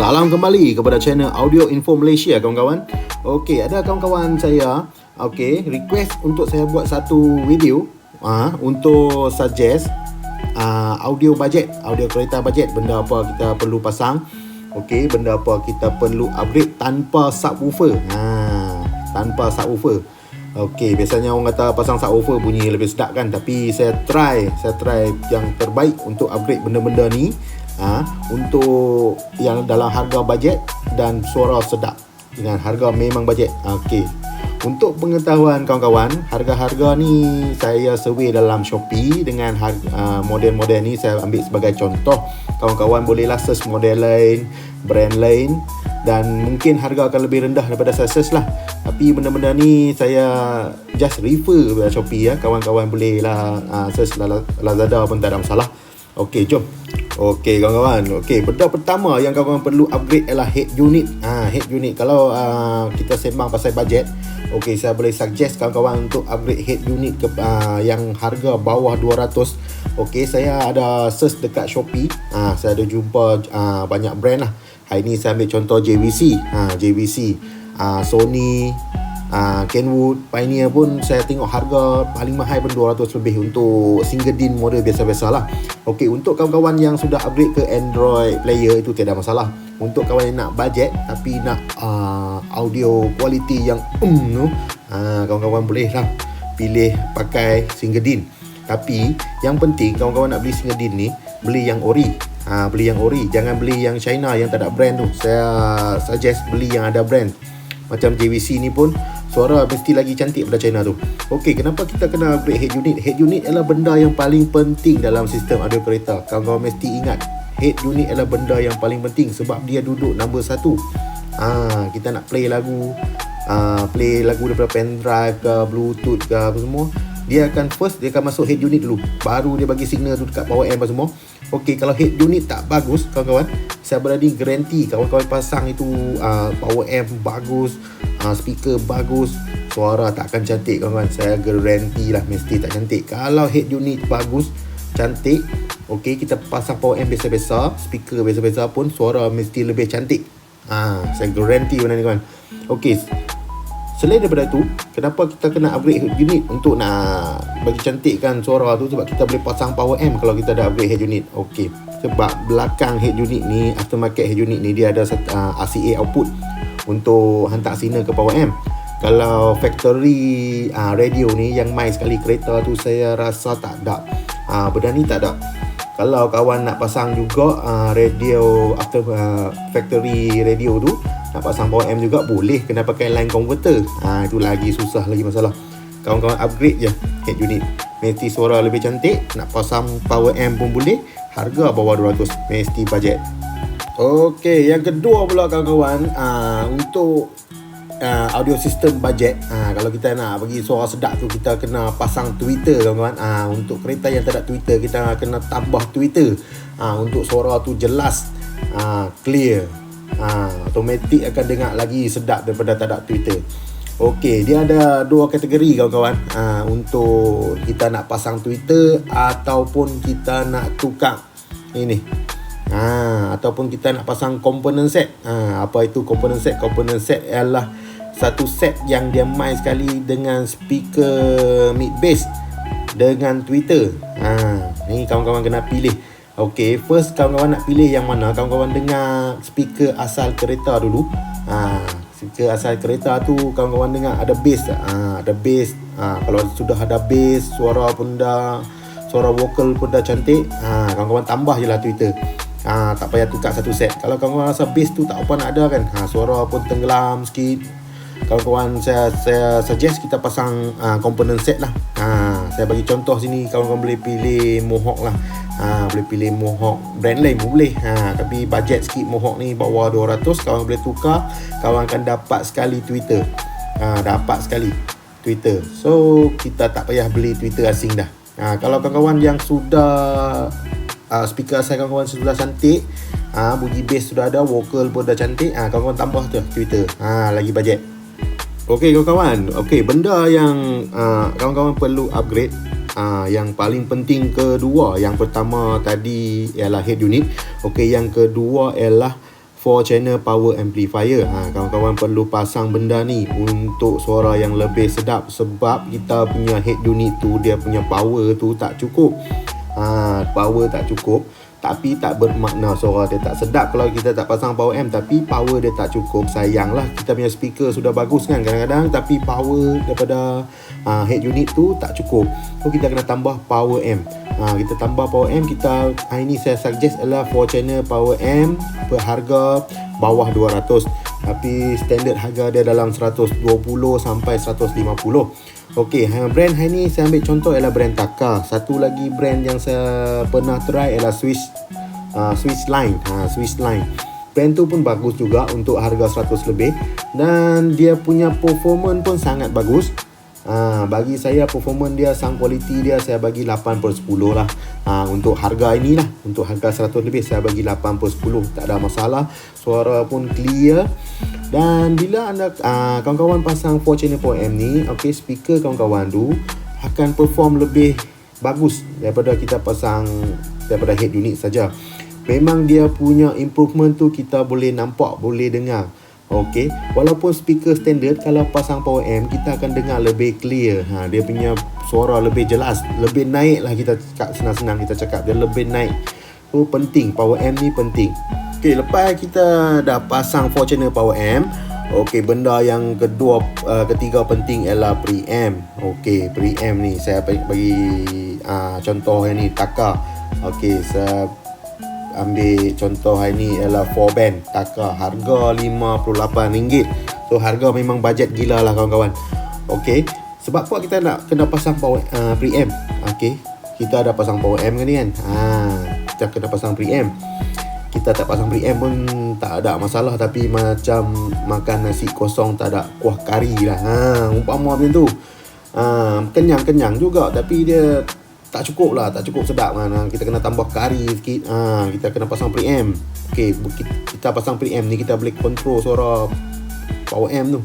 Salam kembali kepada channel Audio Info Malaysia, kawan-kawan. Okey, ada kawan-kawan saya request untuk saya buat satu video untuk suggest audio budget, audio kereta budget, benda apa kita perlu pasang. Okey, benda apa kita perlu upgrade tanpa subwoofer. Tanpa subwoofer. Okey, biasanya orang kata pasang subwoofer bunyi lebih sedap kan, tapi saya try yang terbaik untuk upgrade benda-benda ni untuk yang dalam harga bajet dan suara sedap dengan harga memang bajet. Okey. Untuk pengetahuan kawan-kawan, harga-harga ni saya survey dalam Shopee dengan model-model ni saya ambil sebagai contoh. Kawan-kawan bolehlah search model lain, brand lain, dan mungkin harga akan lebih rendah daripada saya search lah. Tapi benda-benda ni saya just refer pada Shopee ya. Kawan-kawan bolehlah search Lazada pun tak ada masalah. Okey, jom. Okey kawan-kawan. Okey, benda pertama yang kawan-kawan perlu upgrade ialah head unit. Head unit. Kalau kita sembang pasal bajet, okey, saya boleh suggest kawan-kawan untuk upgrade head unit ke yang harga bawah 200. Okey, saya ada search dekat Shopee. Saya ada jumpa banyak brand lah. Hari ni saya ambil contoh JVC. Sony, Kenwood, Pioneer pun saya tengok harga paling mahal pun 200 lebih untuk single din model biasa-biasa lah. Okey, untuk kawan-kawan yang sudah upgrade ke Android player itu tiada masalah. Untuk kawan yang nak budget tapi nak audio quality yang kawan-kawan boleh lah pilih pakai single din. Tapi yang penting kawan-kawan nak beli single din ni, beli yang ori. Beli yang ori, jangan beli yang China yang tak ada brand tu. Saya suggest beli yang ada brand. Macam JVC ni pun suara mesti lagi cantik pada China tu. Okey, kenapa kita kena upgrade head unit? Head unit adalah benda yang paling penting dalam sistem audio kereta. Kawan-kawan mesti ingat, head unit adalah benda yang paling penting sebab dia duduk number 1. Kita nak play lagu daripada pendrive ke Bluetooth ke apa semua, dia akan masuk head unit dulu, baru dia bagi signal tu dekat power amp apa semua. Okey, kalau head unit tak bagus kawan-kawan, saya berani garanti kawan-kawan pasang itu power amp bagus, speaker bagus, suara tak akan cantik kawan-kawan. Saya garanti lah mesti tak cantik. Kalau head unit bagus, cantik, okey, kita pasang power amp biasa-biasa, speaker biasa-biasa pun suara mesti lebih cantik. Saya garanti benda ni kawan. Okey, selain daripada itu, kenapa kita kena upgrade head unit untuk nak bagi cantikkan suara tu? Sebab kita boleh pasang power amp kalau kita dah upgrade head unit. Okey, sebab belakang head unit ni, aftermarket head unit ni, dia ada RCA output untuk hantar signal ke power amp. Kalau factory radio ni yang main sekali kereta tu, saya rasa tak ada. Benda ni tak ada. Kalau kawan nak pasang juga radio after factory radio tu, nak pasang power amp juga boleh, kena pakai line converter. Itu lagi susah, lagi masalah. Kawan-kawan upgrade je head unit, mesti suara lebih cantik. Nak pasang power amp pun boleh, harga bawah 200, mesti budget. Okey, yang kedua pula kawan-kawan, untuk audio system budget, kalau kita nak bagi suara sedap tu, kita kena pasang tweeter kawan-kawan. Untuk kereta yang tak ada tweeter, kita kena tambah tweeter untuk suara tu jelas, clear, automatik akan dengar lagi sedap daripada tak ada tweeter. Okey, dia ada dua kategori kawan-kawan, untuk kita nak pasang tweeter ataupun kita nak tukar ini, ataupun kita nak pasang component set. Apa itu component set? Component set ialah satu set yang dia main sekali dengan speaker mid bass dengan tweeter. Ni kawan-kawan kena pilih. Okey, first kawan-kawan nak pilih yang mana? Kawan-kawan dengar speaker asal kereta dulu. Speaker asal kereta tu kawan-kawan dengar ada bass. Ada bass. Kalau sudah ada bass, suara vokal pun dah cantik, kawan-kawan tambah je lah tweeter. Tak payah tukar satu set. Kalau kawan-kawan rasa bass tu tak apa nak ada kan, suara pun tenggelam sikit, kawan-kawan saya suggest kita pasang component set lah. Saya bagi contoh sini, kawan-kawan boleh pilih Mohawk lah. Boleh pilih Mohawk brand lain pun boleh. Tapi budget sikit Mohawk ni bawah 200, kawan boleh tukar, kawan akan dapat sekali tweeter. Dapat sekali tweeter. So kita tak payah beli tweeter asing dah. Kalau kawan-kawan yang sudah speaker asal kawan-kawan sudah cantik, bunyi bass sudah ada, vokal pun dah cantik, kawan-kawan tambah tu tweeter, lagi budget. Okey kawan-kawan, okey, benda yang kawan-kawan perlu upgrade, yang paling penting kedua. Yang pertama tadi ialah head unit. Okey, yang kedua ialah 4 channel power amplifier. Kawan-kawan perlu pasang benda ni untuk suara yang lebih sedap, sebab kita punya head unit tu dia punya power tu tak cukup. Power tak cukup, tapi tak bermakna suara dia tak sedap kalau kita tak pasang power amp. Tapi power dia tak cukup, sayanglah. Kita punya speaker sudah bagus kan kadang-kadang, tapi power daripada head unit tu tak cukup. So kita kena tambah power amp. Kita tambah power amp. Ini saya suggest adalah 4 channel power amp berharga bawah 200, tapi standard harga dia dalam 120 sampai 150. Okey, brand hari ni saya ambil contoh ialah brand Taka. Satu lagi brand yang saya pernah try ialah Swiss Line. Swiss Line. Brand tu pun bagus juga untuk harga 100 lebih, dan dia punya performance pun sangat bagus. Bagi saya performance dia, sound quality dia, saya bagi 8 per 10 lah. Untuk harga inilah, untuk harga 100 lebih saya bagi 8 per 10, tak ada masalah. Suara pun clear. Dan bila anda kawan-kawan pasang 4 channel power amp ni, okey, speaker kawan-kawan tu akan perform lebih bagus daripada kita pasang daripada head unit saja. Memang dia punya improvement tu kita boleh nampak, boleh dengar. Okey, walaupun speaker standard, kalau pasang power amp kita akan dengar lebih clear. Dia punya suara lebih jelas, lebih naik lah. Kita cakap senang-senang, kita cakap dia lebih naik. So penting, power amp ni penting. Okey, lepas kita dah pasang 4 channel power amp, okey, benda yang ketiga penting ialah preamp. Okey, preamp ni saya bagi contoh yang ni Taka. Okey, saya ambil contoh hari ni ialah 4 band Taka, harga RM58. So harga memang bajet gila lah kawan-kawan. Okey, sebab apa kita nak kena pasang power preamp? Okey, kita ada pasang power amp ni kan, kita kena pasang preamp. Kita tak pasang preamp pun tak ada masalah, tapi macam makan nasi kosong tak ada kuah kari lah. Umpama macam tu. Kenyang-kenyang juga, tapi dia tak cukup lah, tak cukup sedap kan. Kita kena tambah kari sikit. Kita kena pasang preamp. Okey, kita pasang preamp ni kita boleh control suara power amp tu.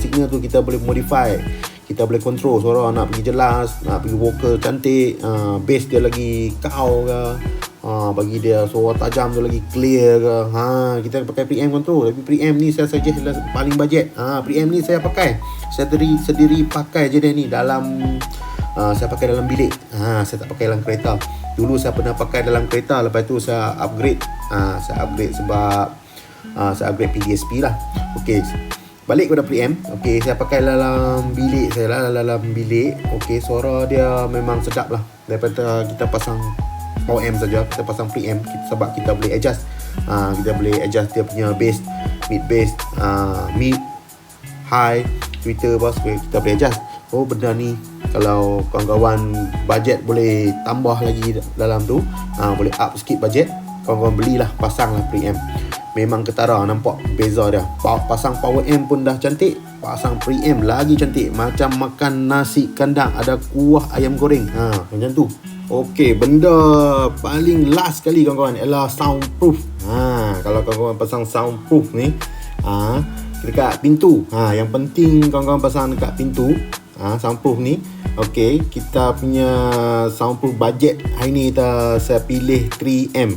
Signal tu kita boleh modify. Kita boleh control suara nak pergi jelas, nak pergi vocal cantik, bass dia lagi kau ke, bagi dia suara tajam tu lagi clear ke. Kita pakai preamp control. Tapi preamp ni saya suggest paling bajet. Preamp ni saya pakai, saya sendiri pakai je dia ni dalam saya pakai dalam bilik. Saya tak pakai dalam kereta. Dulu saya pernah pakai dalam kereta, lepas tu saya upgrade. Sebab saya upgrade PDSP lah. Okey, balik kepada preamp. Okey, saya pakai dalam bilik saya lah, dalam bilik. Okey, suara dia memang sedap lah daripada kita pasang power amp saja. Kita pasang preamp sebab kita boleh adjust. Kita boleh adjust dia punya bass, mid bass, mid, high, tweeter, bass, kita boleh adjust. Benda ni kalau kawan-kawan bajet boleh tambah lagi dalam tu, boleh up sikit bajet, kawan-kawan belilah, pasanglah preamp. Memang ketara, nampak beza dia. Pasang power amp pun dah cantik, pasang preamp lagi cantik. Macam makan nasi kandang ada kuah ayam goreng. Macam tu. Okey, benda paling last sekali kawan-kawan ialah soundproof. Kalau kawan-kawan pasang soundproof ni, dekat pintu. Yang penting kawan-kawan pasang dekat pintu. Soundproof ni. Okey, kita punya soundproof budget hari ni saya pilih 3M.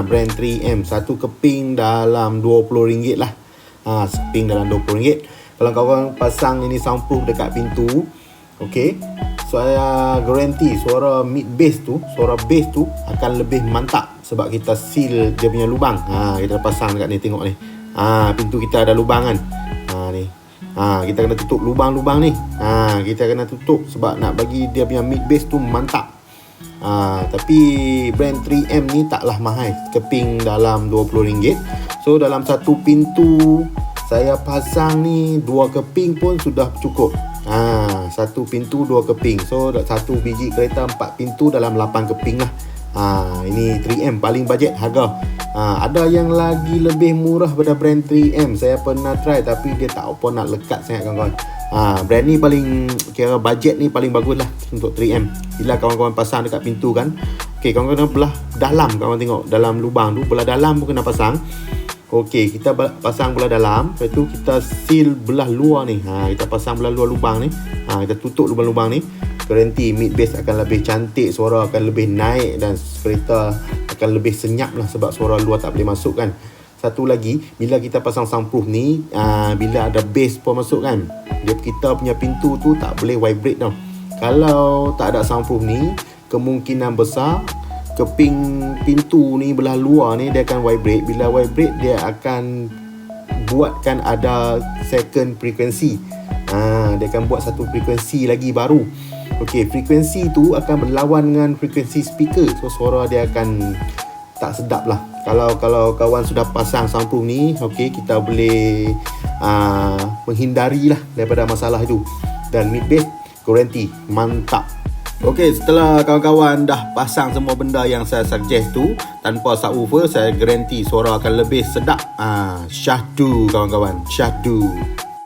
Brand 3M. Satu keping dalam RM20 lah. Keping dalam RM20. Kalau kawan pasang ini soundproof dekat pintu, okey, saya garanti suara mid bass tu, suara bass tu akan lebih mantap sebab kita seal dia punya lubang. Kita pasang dekat ni, tengok ni. Pintu kita ada lubang kan. Ni. Kita kena tutup lubang-lubang ni. Kita kena tutup sebab nak bagi dia punya mid bass tu mantap. Tapi brand 3M ni taklah mahal, keping dalam RM20. So dalam satu pintu saya pasang ni 2 keping pun sudah cukup. Satu pintu 2 keping. So satu biji kereta 4 pintu dalam 8 keping lah. Ini 3M paling bajet harga. Ada yang lagi lebih murah pada brand 3M. Saya pernah try tapi dia tak apa nak lekat sangat kawan-kawan. Brand ni paling kira bajet ni paling bagus lah untuk 3M. Bila kawan-kawan pasang dekat pintu kan, okey, kawan-kawan belah dalam, kawan tengok dalam lubang tu, belah dalam pun kena pasang. Okey, kita pasang belah dalam, lepas tu kita seal belah luar ni. Kita pasang belah luar lubang ni. Kita tutup lubang-lubang ni. Garanti mid bass akan lebih cantik, suara akan lebih naik dan kereta akan lebih senyap lah sebab suara luar tak boleh masuk kan. satu lagi, bila kita pasang soundproof ni, bila ada bass pun masuk kan, kita punya pintu tu tak boleh vibrate tau. Kalau tak ada soundproof ni, kemungkinan besar keping pintu ni belah luar ni dia akan vibrate. Bila vibrate, dia akan buatkan ada second frekuensi. Dia akan buat satu frekuensi lagi baru. Okey, frekuensi tu akan berlawan dengan frekuensi speaker. So suara dia akan tak sedap lah. Kalau kawan sudah pasang soundproof ni, okey, kita boleh menghindari lah daripada masalah itu. Dan mid bass garanti mantap. Okey, setelah kawan-kawan dah pasang semua benda yang saya suggest tu, tanpa subwoofer, saya garanti suara akan lebih sedap. Syahdu kawan-kawan, syahdu.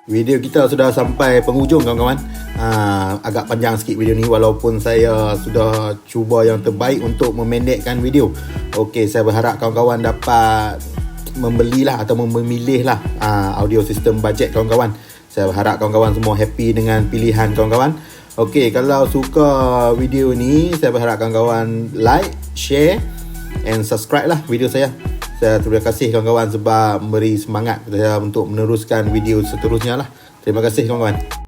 Video kita sudah sampai penghujung kawan-kawan. Agak panjang sikit video ni, walaupun saya sudah cuba yang terbaik untuk memendekkan video. Okey, saya berharap kawan-kawan dapat membelilah atau memilihlah audio system budget kawan-kawan. Saya berharap kawan-kawan semua happy dengan pilihan kawan-kawan. Okey, kalau suka video ni, saya berharap kawan-kawan like, share and subscribe lah video saya. Saya terima kasih kawan-kawan sebab memberi semangat saya untuk meneruskan video seterusnya lah. Terima kasih kawan-kawan.